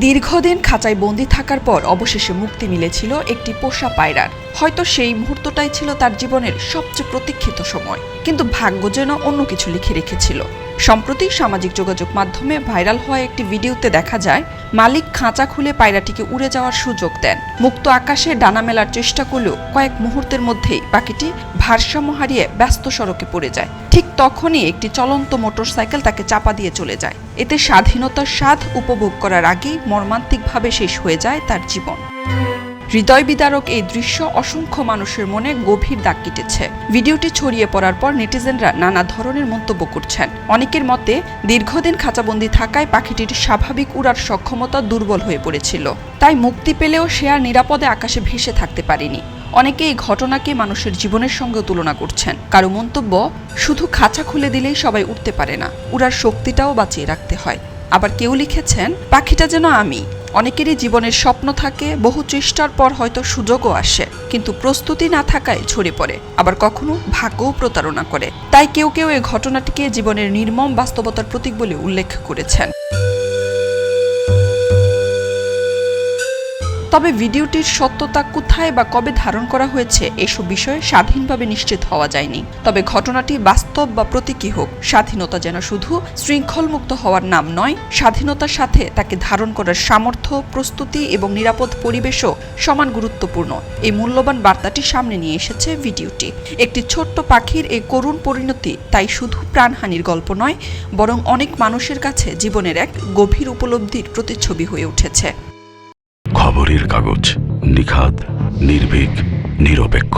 দীর্ঘদিন খাঁচায় বন্দি থাকার পর অবশেষে মুক্তি মিলেছিল একটি পোষা পায়রার। হয়তো সেই মুহূর্তটাই ছিল তার জীবনের সবচেয়ে প্রতীক্ষিত সময়, কিন্তু ভাগ্য যেন অন্য কিছু লিখে রেখেছিল। সম্প্রতি সামাজিক যোগাযোগ মাধ্যমে ভাইরাল হওয়া একটি ভিডিওতে দেখা যায় মালিক খাঁচা খুলে পায়রাটিকে উড়ে যাওয়ার সুযোগ দেন। মুক্ত আকাশে ডানা মেলার চেষ্টা করলেও কয়েক মুহূর্তের মধ্যেই পাখিটি ভারসাম্য হারিয়ে ব্যস্ত সড়কে পড়ে যায়। ঠিক তখনই একটি চলন্ত মোটরসাইকেল তাকে চাপা দিয়ে চলে যায়। এতে স্বাধীনতার স্বাদ উপভোগ করার আগেই মর্মান্তিকভাবে শেষ হয়ে যায় তার জীবন। হৃদয় বিদারক এই দৃশ্য অসংখ্য মানুষের মনে গভীর দাগ কেটেছে। ভিডিওটি ছড়িয়ে পড়ার পর নেটিজেনরা নানা ধরনের মন্তব্য করছেন। অনেকের মতে, দীর্ঘদিন খাঁচাবন্দি থাকায় পাখিটির স্বাভাবিক উড়ার সক্ষমতা দুর্বল হয়ে পড়েছিল, তাই মুক্তি পেলেও সে আর নিরাপদে আকাশে ভেসে থাকতে পারেনি। অনেকে এই ঘটনাকে মানুষের জীবনের সঙ্গে তুলনা করছেন। কারো মন্তব্য, শুধু খাঁচা খুলে দিলেই সবাই উঠতে পারে না, উড়ার শক্তিটাও বাঁচিয়ে রাখতে হয়। আবার কেউ লিখেছেন, পাখিটা যেন আমি। অনেকেরই জীবনের স্বপ্ন থাকে, বহু চেষ্টার পর হয়তো সুযোগও আসে, কিন্তু প্রস্তুতি না থাকায় ঝরে পড়ে। আবার কখনো ভাগ্যও প্রতারণা করে। তাই কেউ কেউ এই ঘটনাটিকে জীবনের নির্মম বাস্তবতার প্রতীক বলে উল্লেখ করেছেন। তবে ভিডিওটির সত্যতা কোথায় বা কবে ধারণ করা হয়েছে এসব বিষয়ে স্বাধীনভাবে নিশ্চিত হওয়া যায়নি। তবে ঘটনাটি বাস্তব বা প্রতীকী হোক, স্বাধীনতা যেন শুধু শৃঙ্খলমুক্ত হওয়ার নাম নয়, স্বাধীনতার সাথে তাকে ধারণ করার সামর্থ্য, প্রস্তুতি এবং নিরাপদ পরিবেশও সমান গুরুত্বপূর্ণ। এই মূল্যবান বার্তাটি সামনে নিয়ে এসেছে ভিডিওটি। একটি ছোট্ট পাখির এই করুণ পরিণতি তাই শুধু প্রাণহানির গল্প নয়, বরং অনেক মানুষের কাছে জীবনের এক গভীর উপলব্ধির প্রতিচ্ছবি হয়ে উঠেছে। খবরের কাগজ, নিখাদ, নির্ভীক, নিরপেক্ষ।